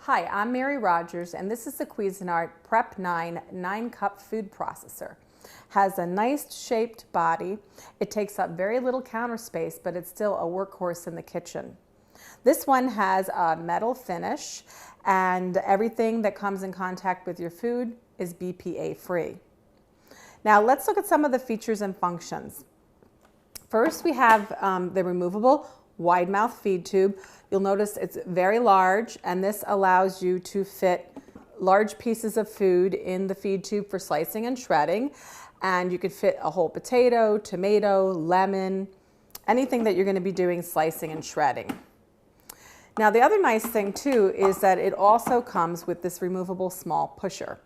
Hi, I'm Mary Rogers, and this is the Cuisinart Prep 9 9-cup food processor. Has a nice shaped body. It takes up very little counter space, but it's still a workhorse in the kitchen. This one has a metal finish, and everything that comes in contact with your food is BPA free. Now let's look at some of the features and functions. First, we have the removable wide mouth feed tube. You'll notice it's very large, and this allows you to fit large pieces of food in the feed tube for slicing and shredding. And you could fit a whole potato, tomato, lemon, anything that you're going to be doing slicing and shredding. Now the other nice thing too is that it also comes with this removable small pusher.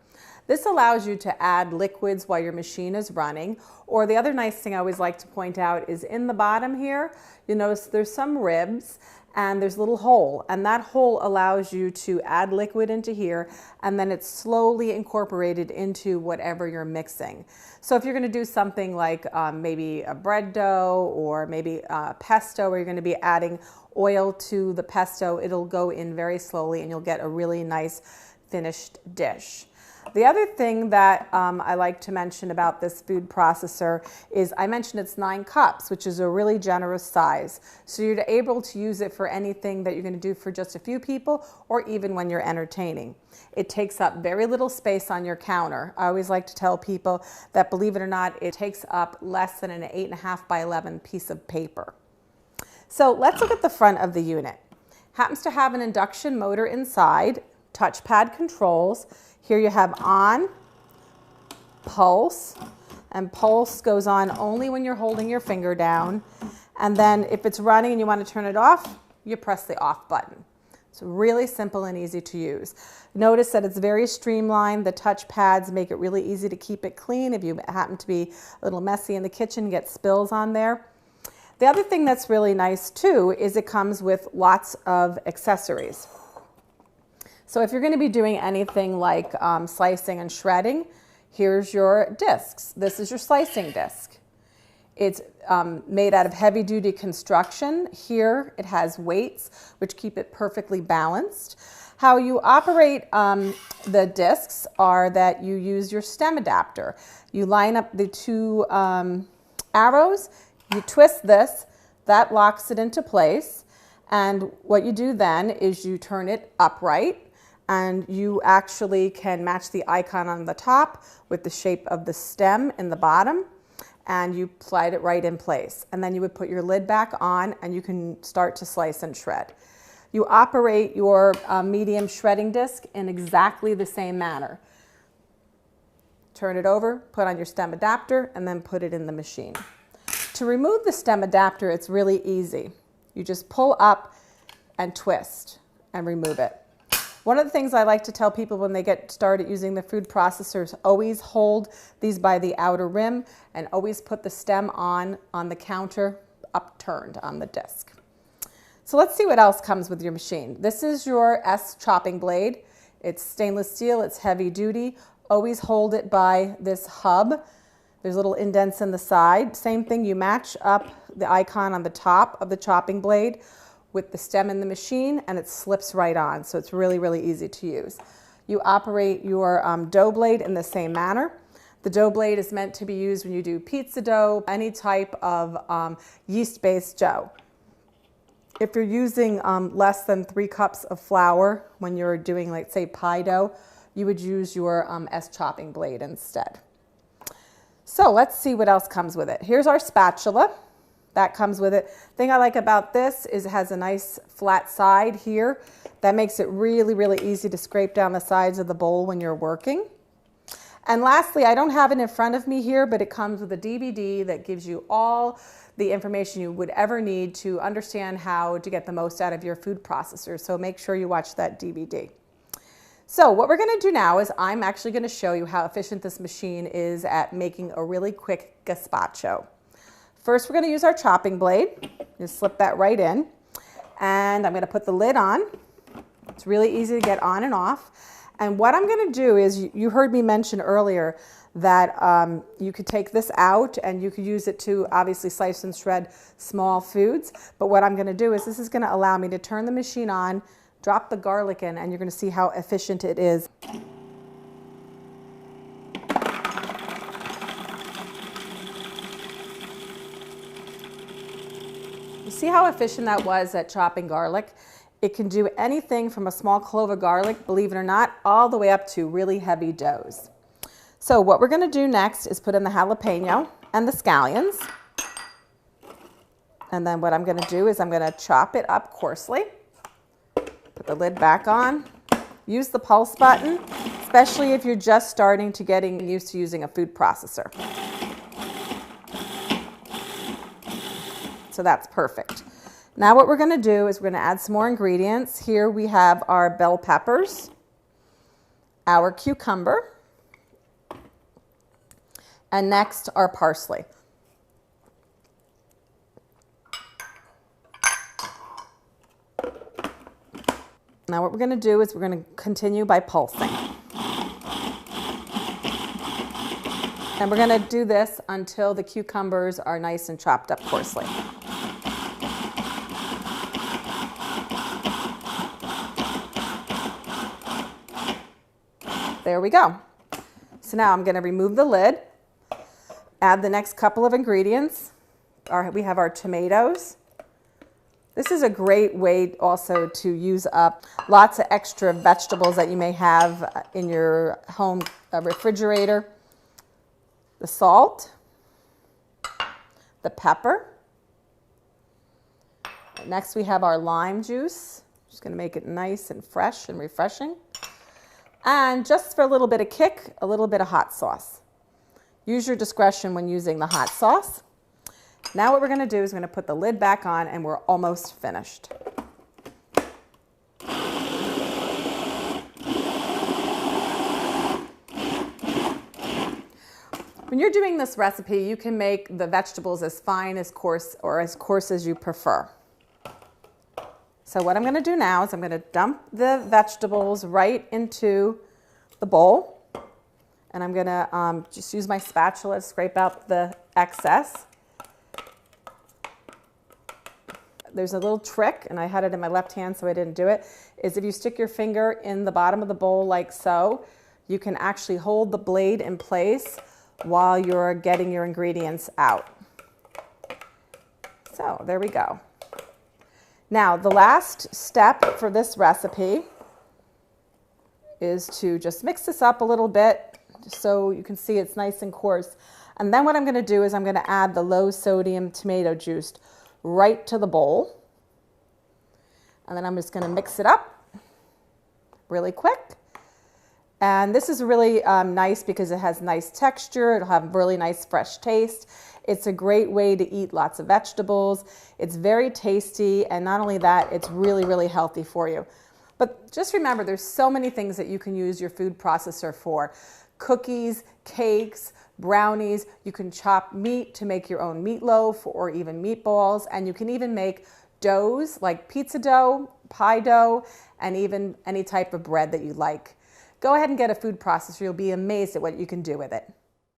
This allows you to add liquids while your machine is running, or the other nice thing I always like to point out is in the bottom here, you'll notice there's some ribs and there's a little hole, and that hole allows you to add liquid into here, and then it's slowly incorporated into whatever you're mixing. So if you're going to do something like maybe a bread dough or maybe pesto, where you're going to be adding oil to the pesto, it'll go in very slowly and you'll get a really nice finished dish. The other thing that I like to mention about this food processor is I mentioned it's 9 cups, which is a really generous size. So you're able to use it for anything that you're going to do for just a few people, or even when you're entertaining. It takes up very little space on your counter. I always like to tell people that, believe it or not, it takes up less than an 8.5 by 11 piece of paper. So let's look at the front of the unit. Happens to have an induction motor inside, touchpad controls. Here you have on, pulse, and pulse goes on only when you're holding your finger down. And then if it's running and you want to turn it off, you press the off button. It's really simple and easy to use. Notice that it's very streamlined. The touch pads make it really easy to keep it clean. If you happen to be a little messy in the kitchen, get spills on there. The other thing that's really nice too is it comes with lots of accessories. So if you're going to be doing anything like slicing and shredding, here's your discs. This is your slicing disc. It's made out of heavy-duty construction. Here it has weights which keep it perfectly balanced. How you operate the discs are that you use your stem adapter. You line up the two arrows, you twist this, that locks it into place, and what you do then is you turn it upright, and you actually can match the icon on the top with the shape of the stem in the bottom, and you slide it right in place. And then you would put your lid back on and you can start to slice and shred. You operate your medium shredding disc in exactly the same manner. Turn it over, put on your stem adapter, and then put it in the machine. To remove the stem adapter, it's really easy. You just pull up and twist and remove it. One of the things I like to tell people when they get started using the food processors, always hold these by the outer rim and always put the stem on the counter upturned on the disc. So let's see what else comes with your machine. This is your S chopping blade. It's stainless steel, it's heavy duty. Always hold it by this hub. There's little indents in the side. Same thing, you match up the icon on the top of the chopping blade with the stem in the machine, and it slips right on, so it's really, really easy to use. You operate your dough blade in the same manner. The dough blade is meant to be used when you do pizza dough, any type of yeast-based dough. If you're using less than 3 cups of flour when you're doing, like, say, pie dough, you would use your S chopping blade instead. So let's see what else comes with it. Here's our spatula. That comes with it. The thing I like about this is it has a nice flat side here. That makes it really, really easy to scrape down the sides of the bowl when you're working. And lastly, I don't have it in front of me here, but it comes with a DVD that gives you all the information you would ever need to understand how to get the most out of your food processor. So make sure you watch that DVD. So what we're going to do now is I'm actually going to show you how efficient this machine is at making a really quick gazpacho. First, we're going to use our chopping blade. Just slip that right in. And I'm going to put the lid on. It's really easy to get on and off. And what I'm going to do is, you heard me mention earlier that you could take this out and you could use it to obviously slice and shred small foods. But what I'm going to do is this is going to allow me to turn the machine on, drop the garlic in, and you're going to see how efficient it is. You see how efficient that was at chopping garlic? It can do anything from a small clove of garlic, believe it or not, all the way up to really heavy doughs. So what we're going to do next is put in the jalapeno and the scallions. And then what I'm going to do is I'm going to chop it up coarsely. Put the lid back on. Use the pulse button, especially if you're just starting to getting used to using a food processor. So that's perfect. Now what we're going to do is we're going to add some more ingredients. Here we have our bell peppers, our cucumber, and next our parsley. Now what we're going to do is we're going to continue by pulsing. And we're going to do this until the cucumbers are nice and chopped up coarsely. There we go. So now I'm going to remove the lid, add the next couple of ingredients. We have our tomatoes. This is a great way also to use up lots of extra vegetables that you may have in your home refrigerator. The salt, the pepper. Next we have our lime juice. Just going to make it nice and fresh and refreshing. And just for a little bit of kick, a little bit of hot sauce. Use your discretion when using the hot sauce. Now what we're going to do is we're going to put the lid back on, and we're almost finished. When you're doing this recipe, you can make the vegetables as fine, as coarse, or as coarse as you prefer. So what I'm going to do now is I'm going to dump the vegetables right into the bowl. And I'm going to just use my spatula to scrape out the excess. There's a little trick, and I had it in my left hand so I didn't do it, is if you stick your finger in the bottom of the bowl like so, you can actually hold the blade in place while you're getting your ingredients out. So there we go. Now the last step for this recipe is to just mix this up a little bit just so you can see it's nice and coarse. And then what I'm going to do is I'm going to add the low sodium tomato juice right to the bowl. And then I'm just going to mix it up really quick. And this is really nice because it has nice texture. It'll have really nice fresh taste. It's a great way to eat lots of vegetables. It's very tasty, and not only that, it's really, really healthy for you. But just remember, there's so many things that you can use your food processor for. Cookies, cakes, brownies. You can chop meat to make your own meatloaf or even meatballs, and you can even make doughs like pizza dough, pie dough, and even any type of bread that you like. Go ahead and get a food processor. You'll be amazed at what you can do with it.